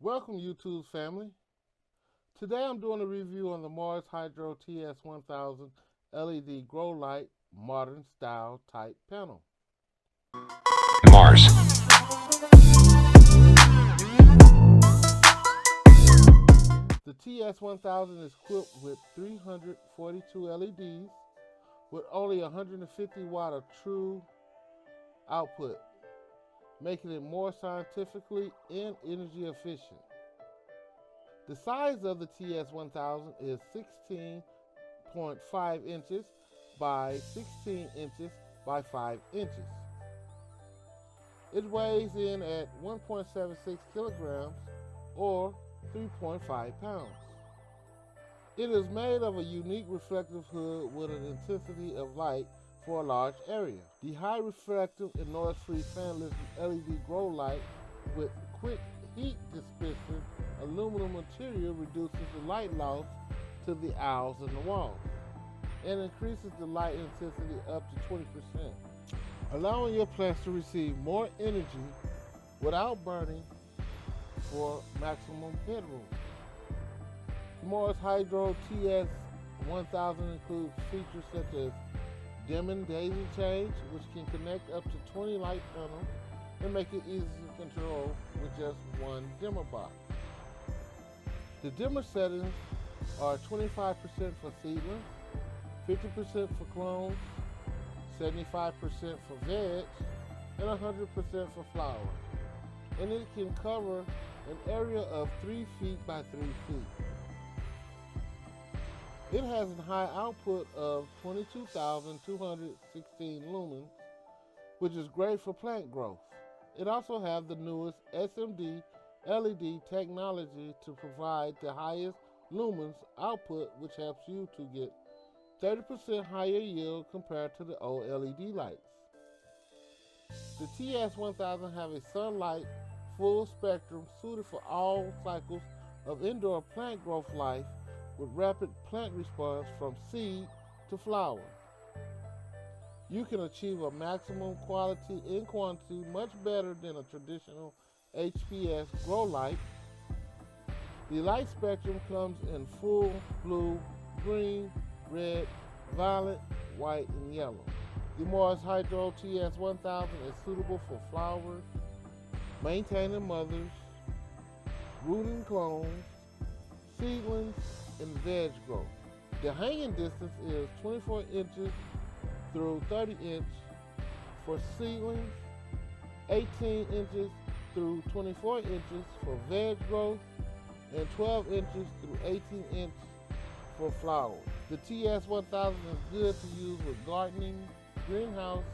Welcome YouTube family. Today I'm doing a review on the Mars Hydro TS1000 LED grow light modern style type panel. Mars. The TS1000 is equipped with 342 LEDs with only 150 watt of true output, making it more scientifically and energy efficient. The size of the TS1000 is 16.5 inches by 16 inches by 5 inches. It weighs in at 1.76 kilograms or 3.5 pounds. It is made of a unique reflective hood with an intensity of light for a large area. The high reflective and noise-free fanless LED grow light with quick heat dispenser aluminum material reduces the light loss to the aisles in the walls and increases the light intensity up to 20%, allowing your plants to receive more energy without burning for maximum headroom. Mars Hydro TS1000 includes features such as dim and daisy change, which can connect up to 20 light panels and make it easy to control with just one dimmer box. The dimmer settings are 25% for seedlings, 50% for clones, 75% for veg, and 100% for flowers. And it can cover an area of 3 feet by 3 feet. It has a high output of 22,216 lumens, which is great for plant growth. It also has the newest SMD LED technology to provide the highest lumens output, which helps you to get 30% higher yield compared to the old LED lights. The TS1000 have a sunlight full spectrum suited for all cycles of indoor plant growth life with rapid plant response from seed to flower. You can achieve a maximum quality and quantity much better than a traditional HPS grow light. The light spectrum comes in full blue, green, red, violet, white, and yellow. The Mars Hydro TS1000 is suitable for flowers, maintaining mothers, rooting clones, seedlings, and veg growth. The hanging distance is 24 inches through 30 inches for seedlings, 18 inches through 24 inches for veg growth, and 12 inches through 18 inches for flowers. The TS1000 is good to use with gardening, greenhouse,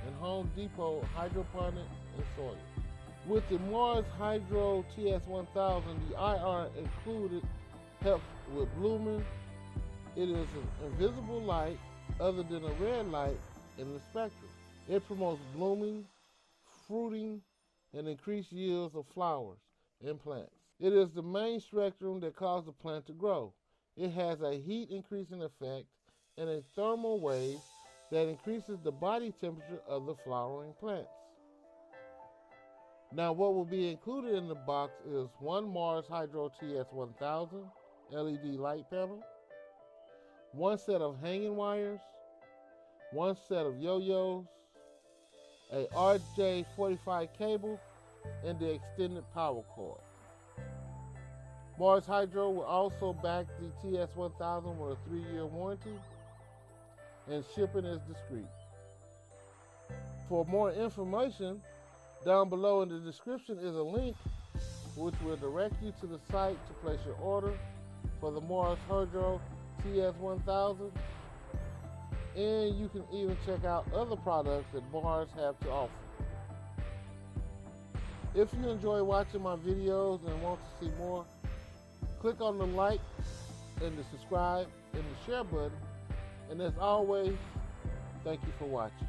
and Home Depot hydroponics and soil. With the Mars Hydro TS1000, the IR included helps with blooming. It is an invisible light other than a red light in the spectrum. It promotes blooming, fruiting, and increased yields of flowers and plants. It is the main spectrum that causes the plant to grow. It has a heat increasing effect and a thermal wave that increases the body temperature of the flowering plants. Now, what will be included in the box is one Mars Hydro TS1000 LED light panel, one set of hanging wires, one set of yo-yos, a RJ45 cable, and the extended power cord. Mars Hydro will also back the TS1000 with a 3-year warranty, and shipping is discreet. For more information, down below in the description is a link which will direct you to the site to place your order for the Mars Hydro TS1000, and you can even check out other products that Mars have to offer. If you enjoy watching my videos and want to see more, click on the like and the subscribe and the share button, and as always, thank you for watching.